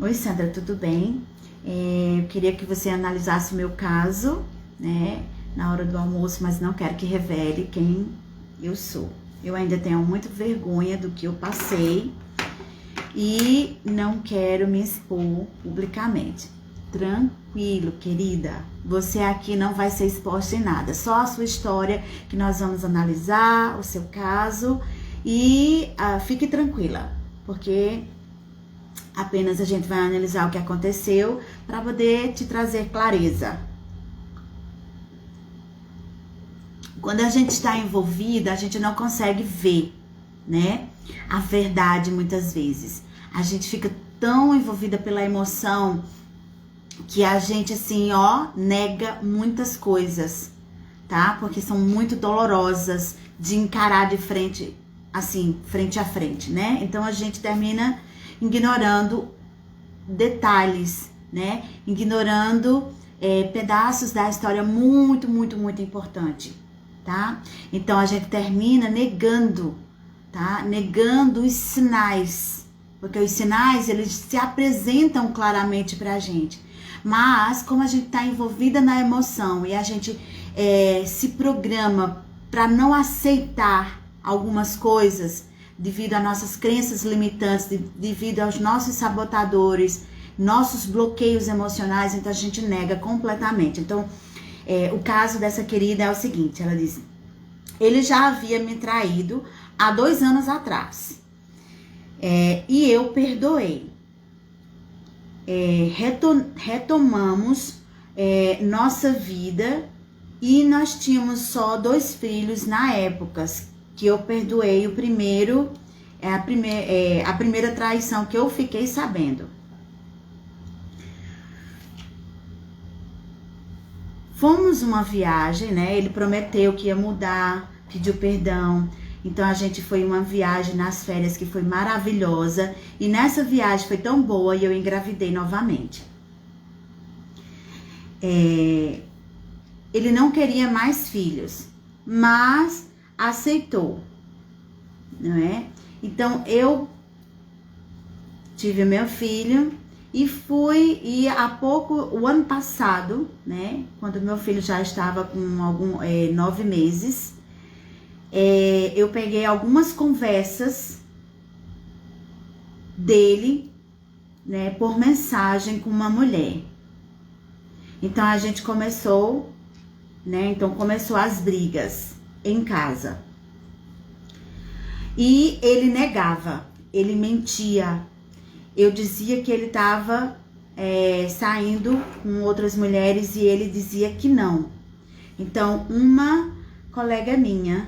Oi, Sandra, tudo bem? Eu queria que você analisasse o meu caso, né, na hora do almoço, mas não quero que revele quem eu sou. Eu ainda tenho muita vergonha do que eu passei e não quero me expor publicamente. Tranquilo, querida. Você aqui não vai ser exposta em nada. Só a sua história que nós vamos analisar, o seu caso. E fique tranquila, porque apenas a gente vai analisar o que aconteceu para poder te trazer clareza. Quando a gente está envolvida, a gente não consegue ver, né, a verdade muitas vezes. A gente fica tão envolvida pela emoção que a gente, assim, nega muitas coisas, tá? Porque são muito dolorosas de encarar de frente, assim, frente a frente, né? Então a gente termina ignorando detalhes, né? Ignorando pedaços da história muito, muito, muito importante, tá? Então a gente termina negando, tá? Negando os sinais, porque os sinais, eles se apresentam claramente pra gente. Mas como a gente tá envolvida na emoção e a gente se programa para não aceitar algumas coisas devido às nossas crenças limitantes, devido aos nossos sabotadores, nossos bloqueios emocionais, então a gente nega completamente. Então, o caso dessa querida é o seguinte, ela diz: ele já havia me traído há 2 anos atrás, e eu perdoei. Retomamos nossa vida e nós tínhamos só 2 filhos na época que eu perdoei o primeiro, a primeira traição que eu fiquei sabendo. Fomos uma viagem, né? Ele prometeu que ia mudar, pediu perdão. Então a gente foi uma viagem nas férias que foi maravilhosa. E nessa viagem foi tão boa e eu engravidei novamente. Ele não queria mais filhos, mas aceitou, não é? Então eu tive meu filho e há pouco, o ano passado, né, quando meu filho já estava com 9 meses, eu peguei algumas conversas dele, né, por mensagem com uma mulher. Então a gente começou, né, então começou as brigas em casa. E ele negava, ele mentia. Eu dizia que ele estava saindo com outras mulheres e ele dizia que não. Então, uma colega minha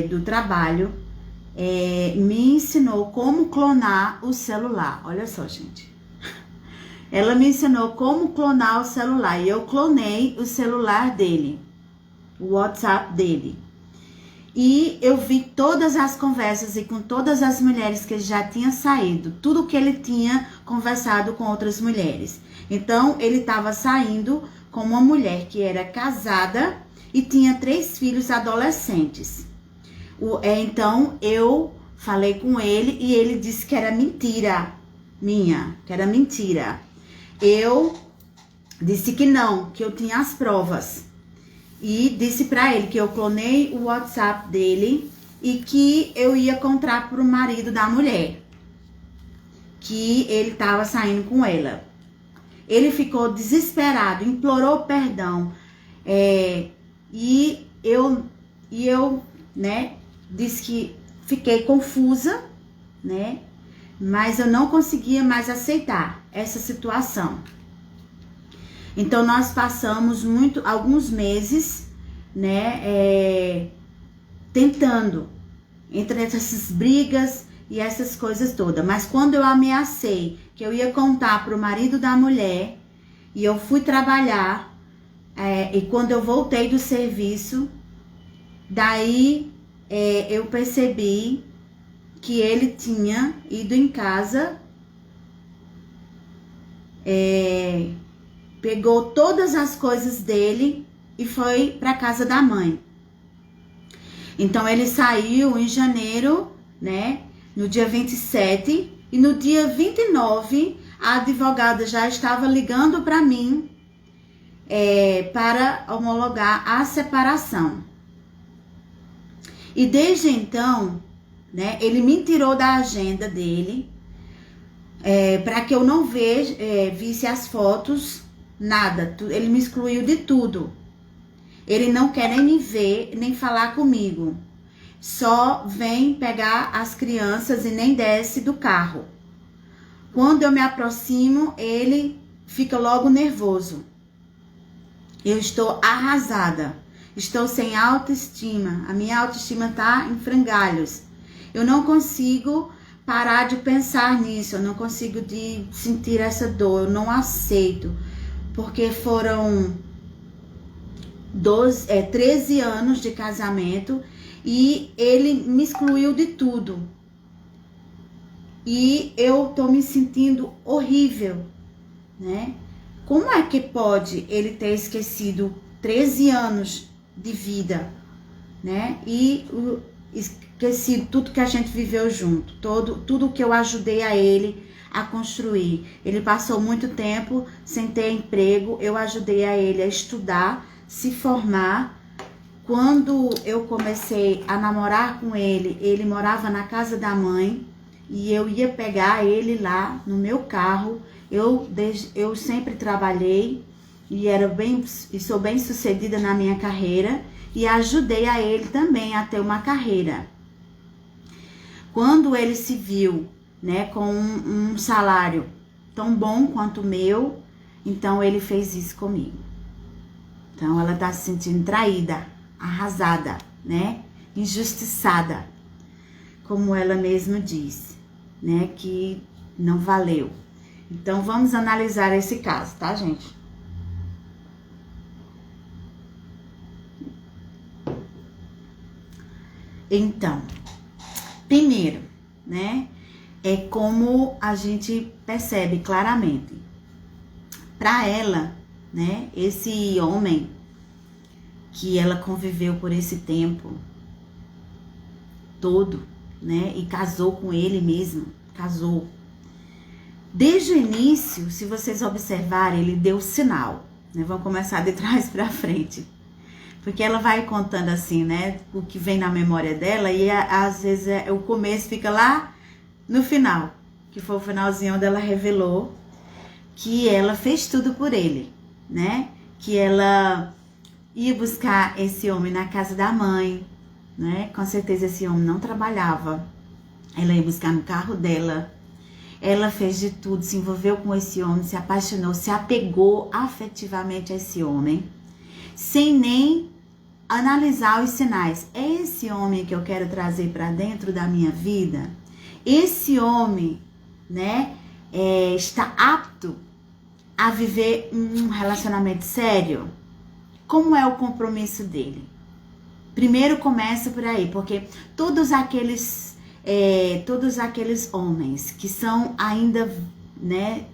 do trabalho me ensinou como clonar o celular. Olha só, gente. Ela me ensinou como clonar o celular e eu clonei o celular dele, o WhatsApp dele. E eu vi todas as conversas e com todas as mulheres que ele já tinha saído, tudo que ele tinha conversado com outras mulheres. Então, ele estava saindo com uma mulher que era casada e tinha 3 filhos adolescentes. Então, eu falei com ele e ele disse que era mentira minha, que era mentira. Eu disse que não, que eu tinha as provas. E disse pra ele que eu clonei o WhatsApp dele e que eu ia contar pro marido da mulher que ele estava saindo com ela. Ele ficou desesperado, implorou perdão. E eu, né, disse que fiquei confusa, né, mas eu não conseguia mais aceitar essa situação. Então, nós passamos alguns meses, né, tentando, entre essas brigas e essas coisas todas. Mas quando eu ameacei que eu ia contar pro marido da mulher, e eu fui trabalhar, e quando eu voltei do serviço, daí eu percebi que ele tinha ido em casa, pegou todas as coisas dele e foi para casa da mãe. Então ele saiu em janeiro, né, no dia 27, e no dia 29 a advogada já estava ligando para mim para homologar a separação. E desde então, né, ele me tirou da agenda dele para que eu não visse as fotos, nada. Ele me excluiu de tudo. Ele não quer nem me ver, nem falar comigo. Só vem pegar as crianças e nem desce do carro. Quando eu me aproximo, ele fica logo nervoso. Eu estou arrasada. Estou sem autoestima. A minha autoestima está em frangalhos. Eu não consigo parar de pensar nisso. Eu não consigo de sentir essa dor. Eu não aceito. Porque foram 13 anos de casamento e ele me excluiu de tudo. E eu tô me sentindo horrível, né? Como é que pode ele ter esquecido 13 anos de vida, né? E esquecido tudo que a gente viveu junto, tudo que eu ajudei a ele a construir. Ele passou muito tempo sem ter emprego, eu ajudei a ele a estudar, se formar. Quando eu comecei a namorar com ele, ele morava na casa da mãe e eu ia pegar ele lá no meu carro. Eu sempre trabalhei e sou bem sucedida na minha carreira e ajudei a ele também a ter uma carreira. Quando ele se viu, né, com um salário tão bom quanto o meu, então ele fez isso comigo. Então ela tá se sentindo traída, arrasada, né, injustiçada, como ela mesma disse, né, que não valeu. Então vamos analisar esse caso, tá, gente? Então, primeiro, né, é como a gente percebe claramente. Para ela, né, esse homem que ela conviveu por esse tempo todo, né, e casou com ele mesmo, casou. Desde o início, se vocês observarem, ele deu sinal, né, vamos começar de trás para frente. Porque ela vai contando assim, né, o que vem na memória dela e às vezes o começo fica lá no final, que foi o finalzinho onde ela revelou que ela fez tudo por ele, né, que ela ia buscar esse homem na casa da mãe, né, com certeza esse homem não trabalhava, ela ia buscar no carro dela, ela fez de tudo, se envolveu com esse homem, se apaixonou, se apegou afetivamente a esse homem, sem nem analisar os sinais. É esse homem que eu quero trazer para dentro da minha vida? Esse homem, né, está apto a viver um relacionamento sério? Como é o compromisso dele? Primeiro começa por aí, porque todos aqueles homens que são ainda, né,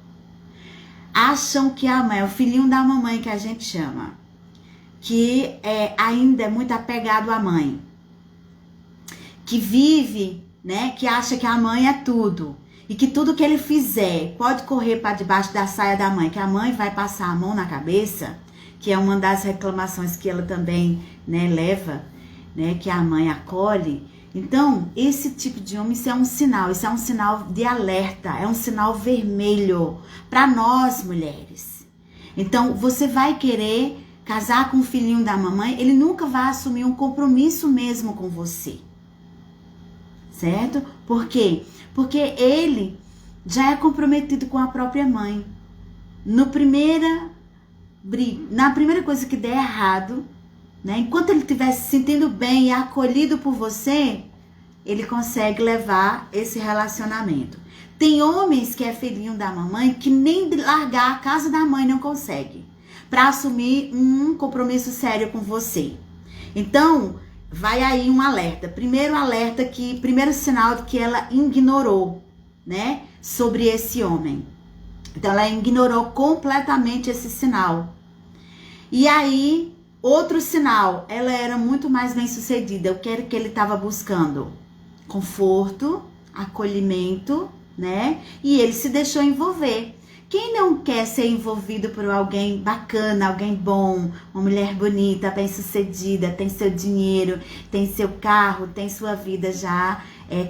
acham que a mãe é o filhinho da mamãe que a gente chama, que ainda é muito apegado à mãe, que vive, né, que acha que a mãe é tudo, e que tudo que ele fizer pode correr para debaixo da saia da mãe, que a mãe vai passar a mão na cabeça, que é uma das reclamações que ela também, né, leva, né, que a mãe acolhe. Então, esse tipo de homem, isso é um sinal de alerta, é um sinal vermelho para nós mulheres. Então, você vai querer casar com o filhinho da mamãe, ele nunca vai assumir um compromisso mesmo com você. Certo? Por quê? Porque ele já é comprometido com a própria mãe. Na primeira coisa que der errado, né, enquanto ele estiver se sentindo bem e acolhido por você, ele consegue levar esse relacionamento. Tem homens que é filhinho da mamãe que nem largar a casa da mãe não consegue para assumir um compromisso sério com você. Então, vai aí um alerta. Primeiro sinal de que ela ignorou, né, sobre esse homem. Então, ela ignorou completamente esse sinal. E aí, outro sinal, ela era muito mais bem-sucedida. O que era que ele estava buscando? Conforto, acolhimento, né? E ele se deixou envolver. Quem não quer ser envolvido por alguém bacana, alguém bom, uma mulher bonita, bem-sucedida, tem seu dinheiro, tem seu carro, tem sua vida já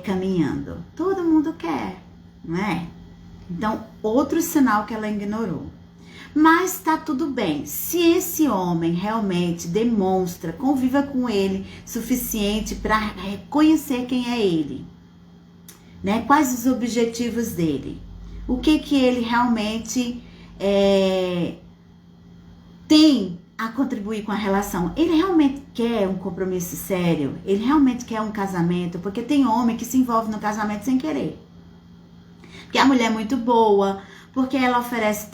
caminhando? Todo mundo quer, não é? Então, outro sinal que ela ignorou. Mas tá tudo bem. Se esse homem realmente demonstra, conviva com ele suficiente para reconhecer quem é ele, né? Quais os objetivos dele? O que ele realmente tem a contribuir com a relação? Ele realmente quer um compromisso sério? Ele realmente quer um casamento? Porque tem homem que se envolve no casamento sem querer. Porque a mulher é muito boa, porque ela oferece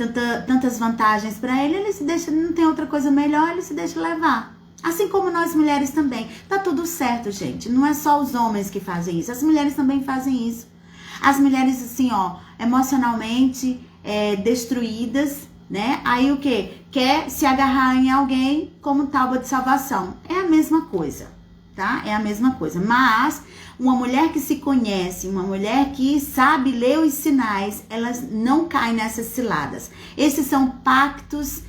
tantas vantagens para ele se deixa, não tem outra coisa melhor, ele se deixa levar. Assim como nós mulheres também. Tá tudo certo, gente. Não é só os homens que fazem isso, as mulheres também fazem isso. As mulheres, assim, emocionalmente destruídas, né? Aí o quê? Quer se agarrar em alguém como tábua de salvação. É a mesma coisa, tá? É a mesma coisa. Mas uma mulher que se conhece, uma mulher que sabe ler os sinais, elas não caem nessas ciladas. Esses são pactos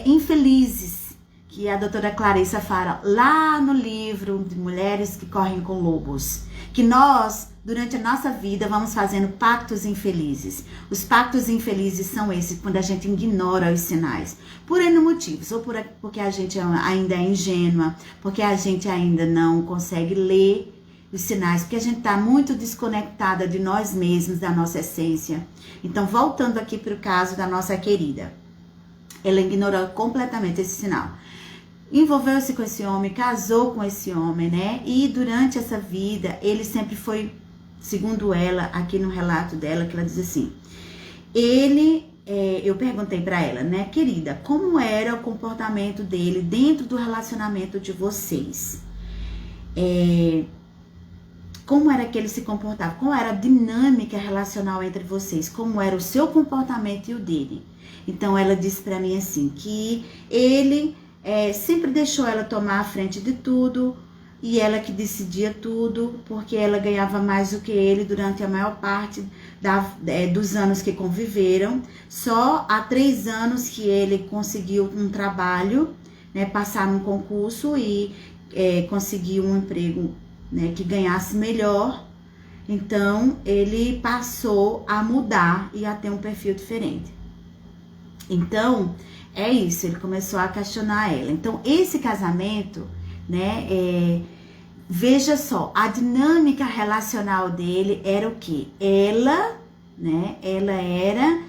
infelizes que a doutora Clarissa fala lá no livro de Mulheres que Correm com Lobos. Que nós, durante a nossa vida, vamos fazendo pactos infelizes. Os pactos infelizes são esses, quando a gente ignora os sinais. Por N motivos. Ou porque a gente ainda é ingênua, porque a gente ainda não consegue ler os sinais, porque a gente está muito desconectada de nós mesmos, da nossa essência. Então, voltando aqui para o caso da nossa querida. Ela ignorou completamente esse sinal. Envolveu-se com esse homem, casou com esse homem, né? E durante essa vida, ele sempre foi, segundo ela, aqui no relato dela, que ela diz assim, eu perguntei pra ela, né, querida, como era o comportamento dele dentro do relacionamento de vocês? Como era que ele se comportava? Qual era a dinâmica relacional entre vocês? Como era o seu comportamento e o dele? Então, ela disse pra mim assim, que ele sempre deixou ela tomar a frente de tudo e ela que decidia tudo, porque ela ganhava mais do que ele durante a maior parte dos anos que conviveram. Só há 3 anos que ele conseguiu um trabalho, né, passar num concurso e conseguir um emprego, né, que ganhasse melhor. Então, ele passou a mudar e a ter um perfil diferente. Então, é isso, ele começou a questionar ela. Então, esse casamento, né, veja só, a dinâmica relacional dele era o quê? Ela, né, ela era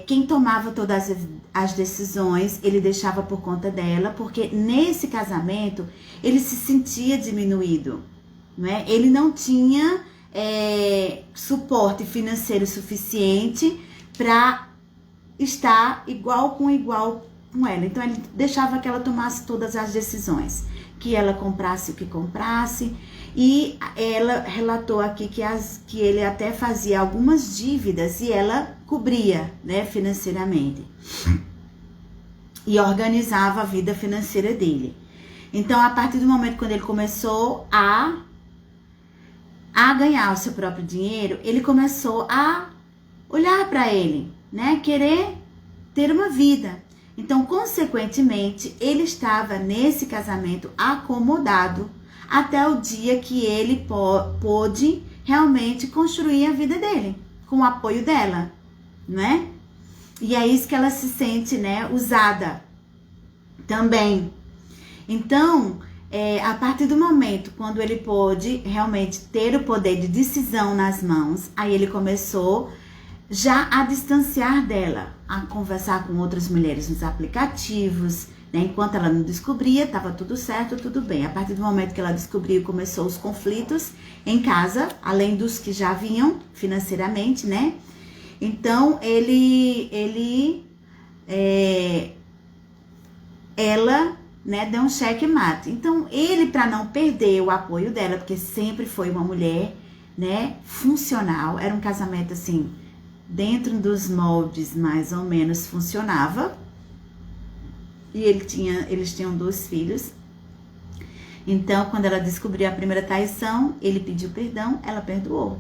quem tomava todas as decisões, ele deixava por conta dela, porque nesse casamento, ele se sentia diminuído, né? Ele não tinha suporte financeiro suficiente para estar igual com ela. Então, ele deixava que ela tomasse todas as decisões, que ela comprasse o que comprasse, e ela relatou aqui que ele até fazia algumas dívidas e ela cobria, né, financeiramente, e organizava a vida financeira dele. Então, a partir do momento quando ele começou a ganhar o seu próprio dinheiro, ele começou a olhar para ele, né? Querer ter uma vida. Então, consequentemente, ele estava nesse casamento acomodado até o dia que ele pôde realmente construir a vida dele, com o apoio dela, né? E é isso que ela se sente, né, usada também. Então, a partir do momento quando ele pôde realmente ter o poder de decisão nas mãos, aí ele começou já a distanciar dela, a conversar com outras mulheres nos aplicativos, né? Enquanto ela não descobria, estava tudo certo, tudo bem. A partir do momento que ela descobriu, começou os conflitos em casa, além dos que já vinham financeiramente, né? Então, ela, né, deu um checkmate. Então, ele, para não perder o apoio dela, porque sempre foi uma mulher, né, funcional, era um casamento assim, dentro dos moldes, mais ou menos, funcionava. E eles tinham 2 filhos. Então, quando ela descobriu a primeira traição, ele pediu perdão, ela perdoou.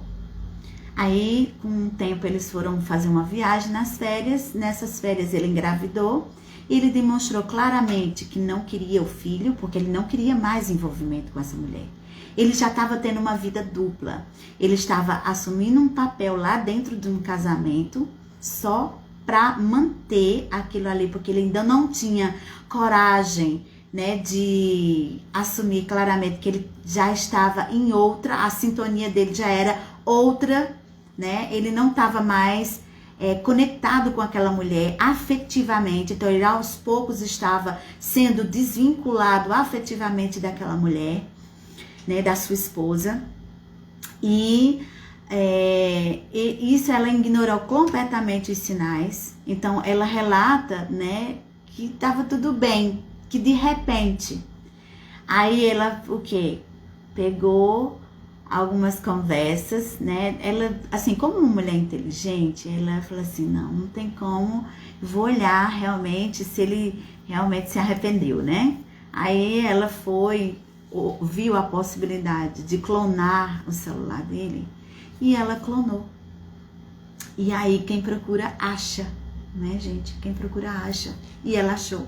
Aí, com um tempo, eles foram fazer uma viagem nas férias. Nessas férias, ele engravidou. Ele demonstrou claramente que não queria o filho, porque ele não queria mais envolvimento com essa mulher. Ele já estava tendo uma vida dupla. Ele estava assumindo um papel lá dentro de um casamento, só para manter aquilo ali, porque ele ainda não tinha coragem, né, de assumir claramente que ele já estava em outra, a sintonia dele já era outra, né? Ele não estava mais conectado com aquela mulher afetivamente, então ele aos poucos estava sendo desvinculado afetivamente daquela mulher, né, da sua esposa, e isso ela ignorou completamente os sinais. Então ela relata, né, que estava tudo bem, que de repente, aí ela o quê? Pegou algumas conversas, né? Ela, assim, como uma mulher inteligente, ela falou assim, não tem como, vou olhar realmente se ele realmente se arrependeu, né? Aí ela viu a possibilidade de clonar o celular dele e ela clonou. E aí quem procura acha, né, gente? Quem procura acha. E ela achou.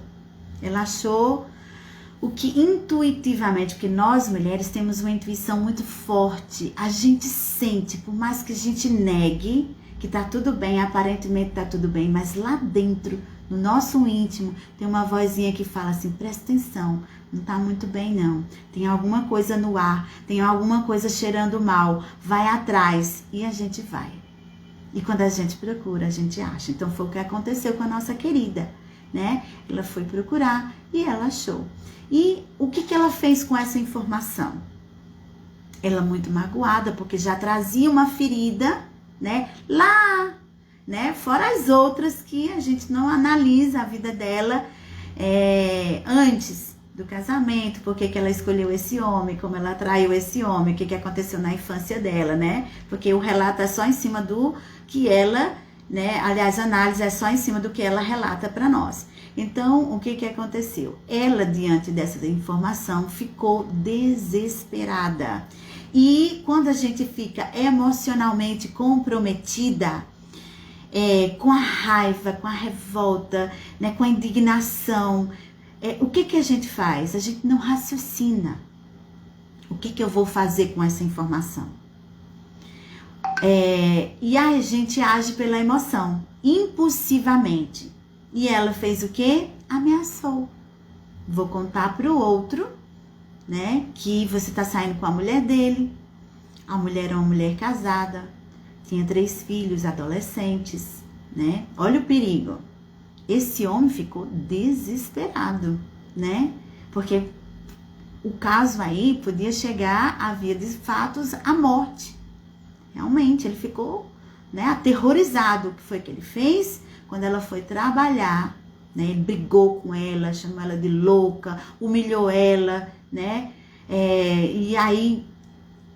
Ela achou o que intuitivamente, porque nós mulheres temos uma intuição muito forte, a gente sente, por mais que a gente negue que tá tudo bem, aparentemente tá tudo bem, mas lá dentro, no nosso íntimo, tem uma vozinha que fala assim, presta atenção, não tá muito bem não, tem alguma coisa no ar, tem alguma coisa cheirando mal, vai atrás, e a gente vai. E quando a gente procura, a gente acha. Então foi o que aconteceu com a nossa querida, né? Ela foi procurar e ela achou. E o que ela fez com essa informação? Ela muito magoada, porque já trazia uma ferida, né? Lá, né? Fora as outras que a gente não analisa a vida dela antes do casamento, por que ela escolheu esse homem, como ela atraiu esse homem, o que aconteceu na infância dela, né? Porque o relato é só em cima do que ela, né? Aliás, a análise é só em cima do que ela relata para nós. Então, o que aconteceu? Ela, diante dessa informação, ficou desesperada. E quando a gente fica emocionalmente comprometida, com a raiva, com a revolta, né, com a indignação, o que a gente faz? A gente não raciocina. O que eu vou fazer com essa informação? E a gente age pela emoção, impulsivamente. E ela fez o quê? Ameaçou. Vou contar pro outro, né, que você tá saindo com a mulher dele. A mulher era uma mulher casada, tinha 3 filhos adolescentes, né? Olha o perigo. Esse homem ficou desesperado, né? Porque o caso aí podia chegar a via de fatos à morte. Realmente, ele ficou, né, aterrorizado. O que foi que ele fez? Quando ela foi trabalhar, né, ele brigou com ela, chamou ela de louca, humilhou ela, né? E aí,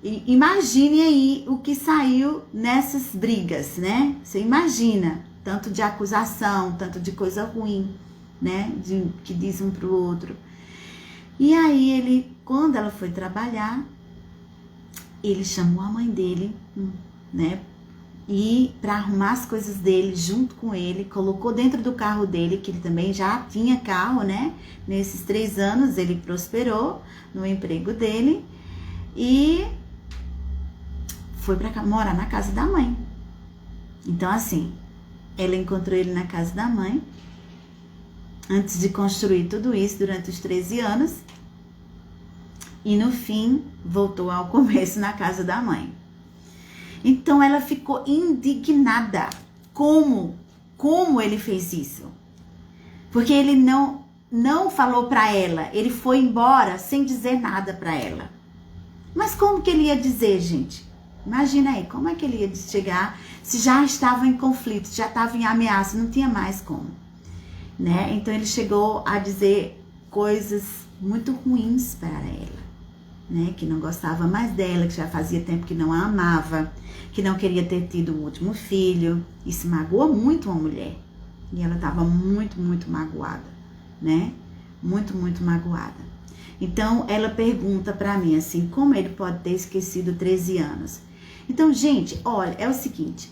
imagine aí o que saiu nessas brigas, né? Você imagina, tanto de acusação, tanto de coisa ruim, né? Que diz um pro outro. E aí quando ela foi trabalhar, ele chamou a mãe dele, né? E para arrumar as coisas dele junto com ele, colocou dentro do carro dele, que ele também já tinha carro, né? Nesses 3 anos ele prosperou no emprego dele e foi para morar na casa da mãe. Então assim, ela encontrou ele na casa da mãe, antes de construir tudo isso durante os 13 anos, e no fim voltou ao começo na casa da mãe. Então ela ficou indignada. Como ele fez isso? Porque ele não falou para ela, ele foi embora sem dizer nada para ela. Mas como que ele ia dizer, gente? Imagina aí, como é que ele ia chegar se já estava em conflito, já estava em ameaça, não tinha mais como, né? Então ele chegou a dizer coisas muito ruins para ela, né? Que não gostava mais dela, que já fazia tempo que não a amava, que não queria ter tido um último filho. Isso magoou muito uma mulher. E ela estava muito, muito magoada, né? Muito, muito magoada. Então, ela pergunta para mim assim, como ele pode ter esquecido 13 anos? Então, gente, olha, é o seguinte,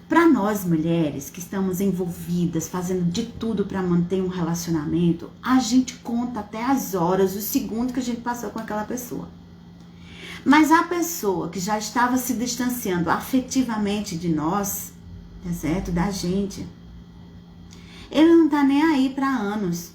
para nós mulheres que estamos envolvidas, fazendo de tudo para manter um relacionamento, a gente conta até as horas, os segundos que a gente passou com aquela pessoa. Mas a pessoa que já estava se distanciando afetivamente de nós, tá certo? Da gente, ele não tá nem aí para anos,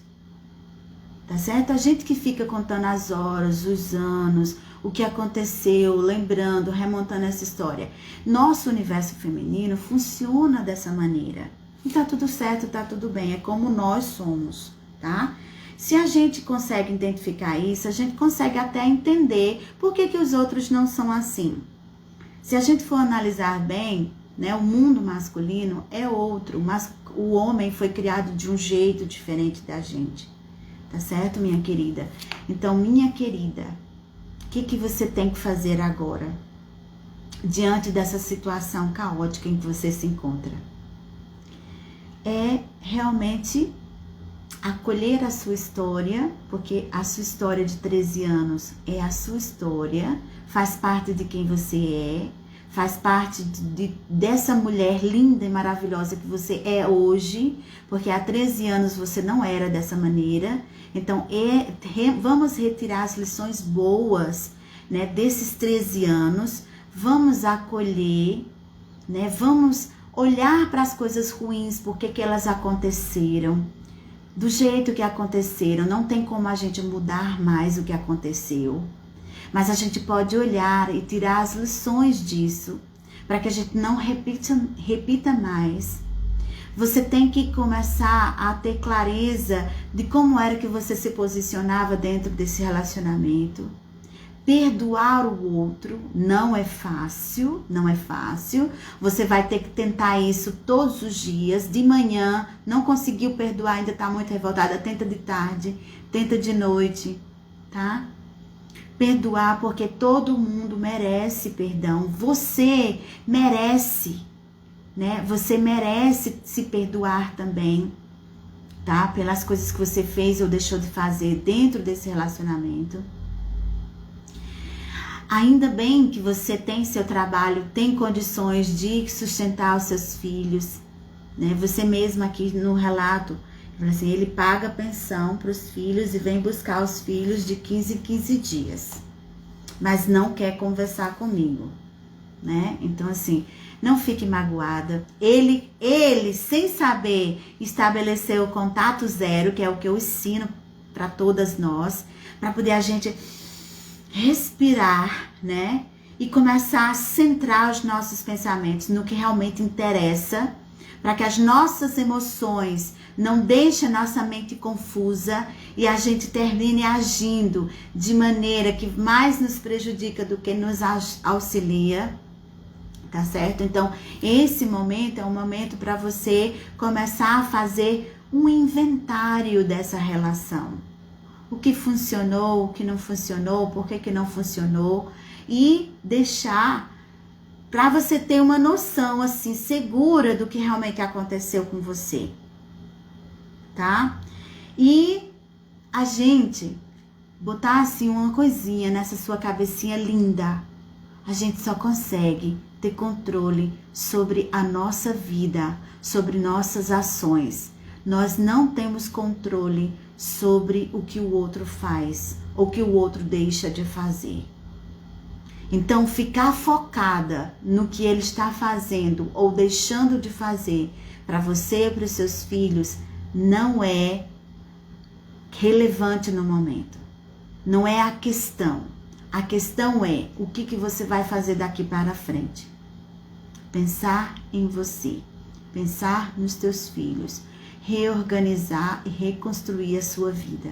tá certo? A gente que fica contando as horas, os anos, o que aconteceu, lembrando, remontando essa história. Nosso universo feminino funciona dessa maneira. E tá tudo certo, tá tudo bem, é como nós somos, tá? Se a gente consegue identificar isso, a gente consegue até entender por que os outros não são assim. Se a gente for analisar bem, né, o mundo masculino é outro, mas o homem foi criado de um jeito diferente da gente. Tá certo, minha querida? Então, minha querida, o que você tem que fazer agora? Diante dessa situação caótica em que você se encontra? É realmente acolher a sua história, porque a sua história de 13 anos é a sua história, faz parte de quem você é, faz parte dessa mulher linda e maravilhosa que você é hoje, porque há 13 anos você não era dessa maneira. Então, vamos retirar as lições boas, né, desses 13 anos, vamos acolher, né, vamos olhar para as coisas ruins, porque que elas aconteceram, do jeito que aconteceram. Não tem como a gente mudar mais o que aconteceu, mas a gente pode olhar e tirar as lições disso, para que a gente não repita mais. Você tem que começar a ter clareza de como era que você se posicionava dentro desse relacionamento. Perdoar o outro não é fácil, não é fácil. Você vai ter que tentar isso todos os dias. De manhã, não conseguiu perdoar, ainda está muito revoltada, tenta de tarde, tenta de noite, tá? Perdoar, porque todo mundo merece perdão. Você merece, né? Você merece se perdoar também, tá? Pelas coisas que você fez ou deixou de fazer dentro desse relacionamento. Ainda bem que você tem seu trabalho, tem condições de sustentar os seus filhos, né? Você mesma aqui no relato, assim, ele paga pensão para os filhos e vem buscar os filhos de 15 em 15 dias, mas não quer conversar comigo, né? Então, assim, não fique magoada. Ele, sem saber, estabeleceu o contato zero, que é o que eu ensino para todas nós, para poder a gente respirar, né? E começar a centrar os nossos pensamentos no que realmente interessa, para que as nossas emoções não deixem a nossa mente confusa e a gente termine agindo de maneira que mais nos prejudica do que nos auxilia, tá certo? Então, esse momento é um momento para você começar a fazer um inventário dessa relação. O que funcionou, o que não funcionou, por que não funcionou, e deixar para você ter uma noção assim segura do que realmente aconteceu com você, tá? E a gente botar assim uma coisinha nessa sua cabecinha linda. A gente só consegue ter controle sobre a nossa vida, sobre nossas ações. Nós não temos controle sobre o que o outro faz ou o que o outro deixa de fazer. Então, ficar focada no que ele está fazendo ou deixando de fazer para você e para os seus filhos não é relevante no momento. Não é a questão. A questão é o que você vai fazer daqui para frente. Pensar em você, pensar nos teus filhos, reorganizar e reconstruir a sua vida.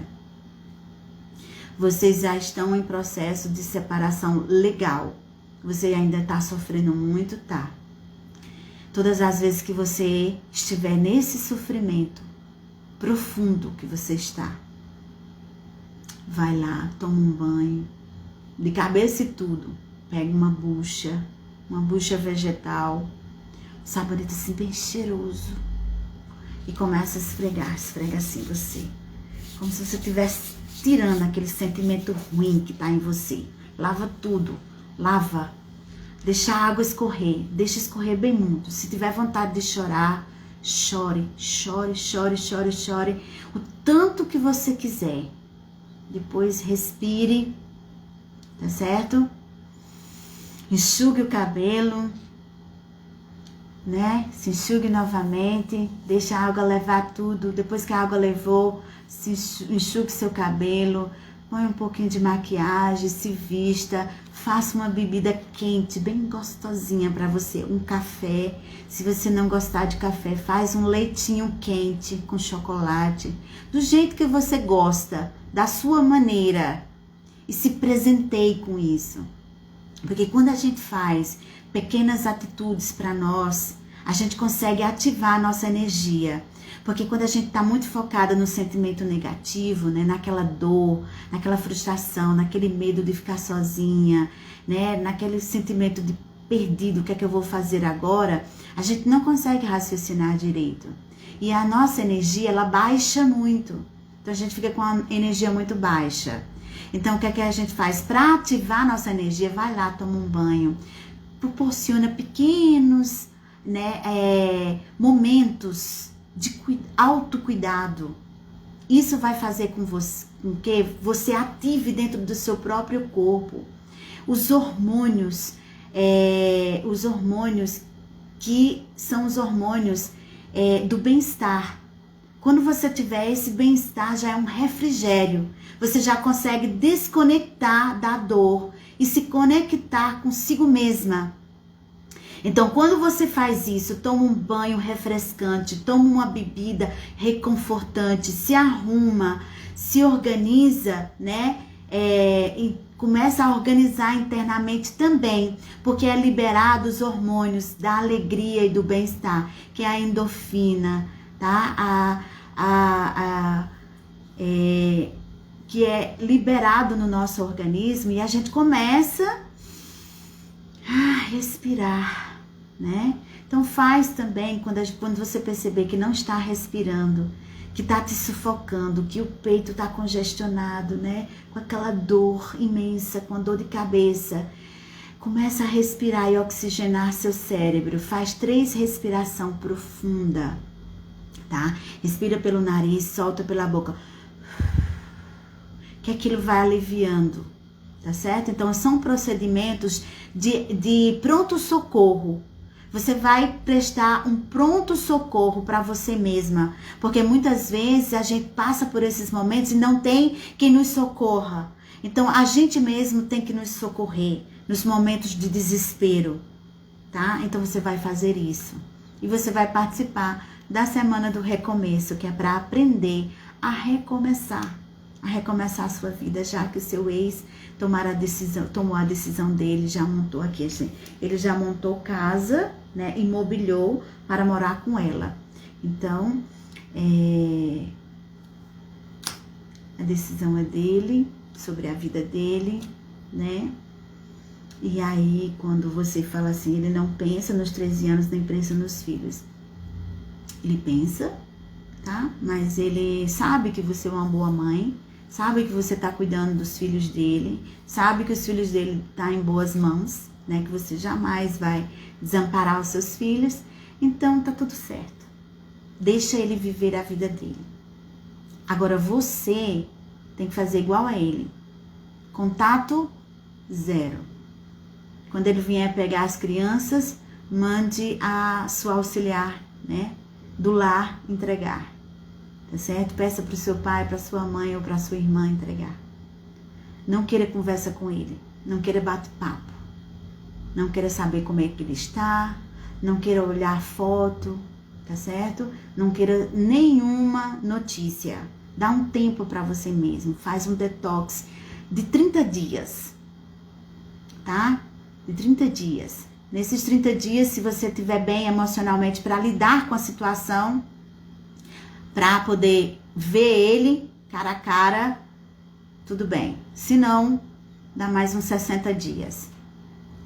Vocês já estão em processo de separação legal. Você ainda está sofrendo muito, tá? Todas as vezes que você estiver nesse sofrimento profundo que você está, vai lá, toma um banho, de cabeça e tudo. Pega uma bucha vegetal, sabonete assim bem cheiroso, e começa a esfregar, esfrega assim você, como se você estivesse tirando aquele sentimento ruim que tá em você. Lava tudo, lava Deixa a água escorrer, deixa escorrer bem muito. Se tiver vontade de chorar, chore, chore, chore, chore, chore, o tanto que você quiser. Depois respire, tá certo? Enxugue o cabelo, né? Se enxugue novamente, deixa a água levar tudo. Depois que a água levou, enxugue seu cabelo, põe um pouquinho de maquiagem, se vista, faça uma bebida quente, bem gostosinha para você, um café. Se você não gostar de café, faz um leitinho quente com chocolate, do jeito que você gosta, da sua maneira, e se presenteie com isso. Porque quando a gente faz pequenas atitudes para nós, a gente consegue ativar a nossa energia. Porque quando a gente está muito focada no sentimento negativo, né, naquela dor, naquela frustração, naquele medo de ficar sozinha, né, naquele sentimento de perdido, o que é que eu vou fazer agora, a gente não consegue raciocinar direito. E a nossa energia, ela baixa muito. Então a gente fica com a energia muito baixa. Então o que é que a gente faz? Para ativar a nossa energia, vai lá, toma um banho, proporciona pequenos, né, momentos de autocuidado. Isso vai fazer com que você ative dentro do seu próprio corpo os hormônios que são os hormônios do bem-estar. Quando você tiver esse bem-estar, já é um refrigério. Você já consegue desconectar da dor e se conectar consigo mesma. Então, quando você faz isso, toma um banho refrescante, toma uma bebida reconfortante, se arruma, se organiza, né? E começa a organizar internamente também, porque é liberado os hormônios da alegria e do bem-estar, que é a endorfina, tá? Que é liberado no nosso organismo e a gente começa a respirar, né? Então faz também quando você perceber que não está respirando, que está te sufocando, que o peito está congestionado, né? Com aquela dor imensa, com dor de cabeça. Começa a respirar e oxigenar seu cérebro. Faz 3 respirações profundas, tá? Respira pelo nariz, solta pela boca. Que aquilo vai aliviando, tá certo? Então são procedimentos de pronto-socorro. Você vai prestar um pronto-socorro para você mesma, porque muitas vezes a gente passa por esses momentos e não tem quem nos socorra. Então a gente mesmo tem que nos socorrer nos momentos de desespero, tá? Então você vai fazer isso. E você vai participar da Semana do Recomeço, que é para aprender a recomeçar a sua vida, já que o seu ex tomou a decisão dele, já montou aqui, ele já montou casa, né, imobiliou para morar com ela. Então, a decisão é dele, sobre a vida dele, né? E aí, quando você fala assim, ele não pensa nos 13 anos, nem pensa nos filhos. Ele pensa, tá? Mas ele sabe que você é uma boa mãe, sabe que você tá cuidando dos filhos dele, sabe que os filhos dele tá em boas mãos, né? Que você jamais vai desamparar os seus filhos. Então, tá tudo certo. Deixa ele viver a vida dele. Agora, você tem que fazer igual a ele. Contato zero. Quando ele vier pegar as crianças, mande a sua auxiliar, né, do lar entregar, tá certo? Peça para o seu pai, para sua mãe ou para sua irmã entregar. Não queira conversa com ele, não queira bate-papo, não queira saber como é que ele está, não queira olhar foto, tá certo? Não queira nenhuma notícia. Dá um tempo para você mesmo, faz um detox de 30 dias, tá? De 30 dias. Nesses 30 dias, se você estiver bem emocionalmente para lidar com a situação, para poder ver ele cara a cara, tudo bem. Se não, dá mais uns 60 dias.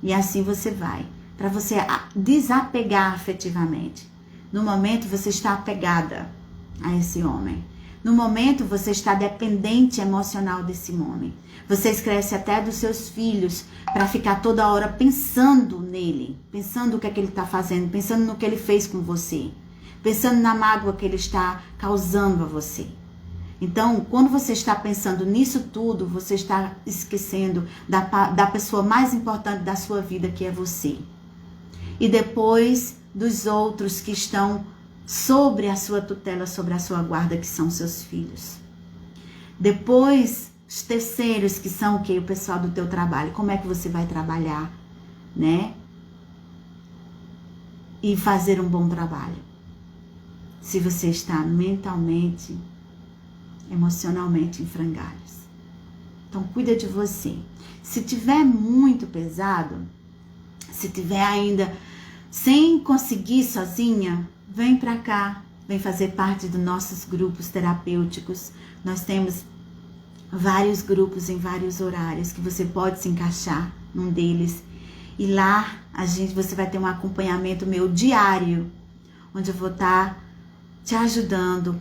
E assim você vai. Para você desapegar afetivamente. No momento, você está apegada a esse homem. No momento, você está dependente emocional desse homem. Você esquece até dos seus filhos para ficar toda hora pensando nele, pensando o que é que ele está fazendo, pensando no que ele fez com você, pensando na mágoa que ele está causando a você. Então, quando você está pensando nisso tudo, você está esquecendo da pessoa mais importante da sua vida, que é você. E depois dos outros que estão sobre a sua tutela, sobre a sua guarda, que são seus filhos. Depois, os terceiros, que são o quê? O pessoal do teu trabalho. Como é que você vai trabalhar, né? E fazer um bom trabalho. Se você está mentalmente, emocionalmente em frangalhos. Então, cuida de você. Se tiver muito pesado, se tiver ainda sem conseguir sozinha, vem pra cá, vem fazer parte dos nossos grupos terapêuticos. Nós temos vários grupos em vários horários que você pode se encaixar num deles. E lá você vai ter um acompanhamento meu diário, onde eu vou estar te ajudando.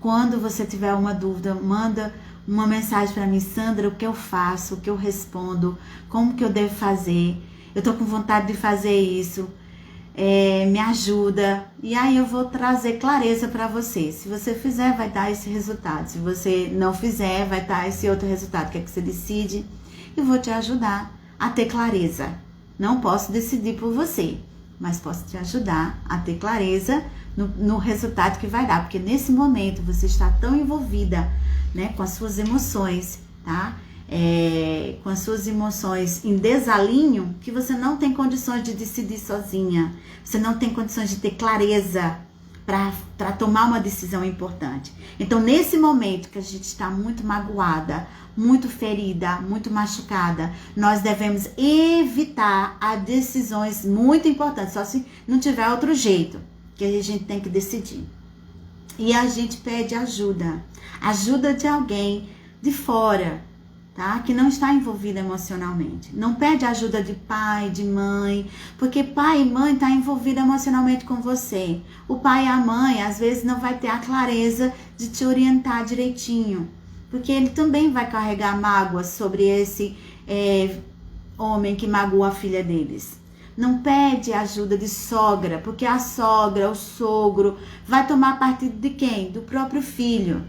Quando você tiver uma dúvida, manda uma mensagem para mim: Sandra, o que eu faço, o que eu respondo, como que eu devo fazer, eu tô com vontade de fazer isso, me ajuda. E aí eu vou trazer clareza para você. Se você fizer, vai dar esse resultado. Se você não fizer, vai dar esse outro resultado. Que é que você decide? Eu vou te ajudar a ter clareza. Não posso decidir por você, mas posso te ajudar a ter clareza no resultado que vai dar. Porque nesse momento você está tão envolvida, né, com as suas emoções, tá? Com as suas emoções em desalinho, que você não tem condições de decidir sozinha. Você não tem condições de ter clareza para tomar uma decisão importante. Então, nesse momento que a gente está muito magoada, muito ferida, muito machucada, nós devemos evitar as decisões muito importantes, só se não tiver outro jeito, que a gente tem que decidir. E a gente pede ajuda de alguém de fora, tá? Que não está envolvido emocionalmente. Não pede ajuda de pai, de mãe, porque pai e mãe estão envolvidos emocionalmente com você. O pai e a mãe, às vezes, não vai ter a clareza de te orientar direitinho, porque ele também vai carregar mágoas sobre esse homem que magoou a filha deles. Não pede ajuda de sogra, porque a sogra, o sogro, vai tomar partido de quem? Do próprio filho,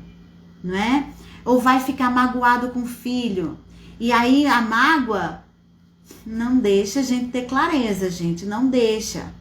não é? Ou vai ficar magoado com o filho. E aí a mágoa não deixa a gente ter clareza, gente. Não deixa.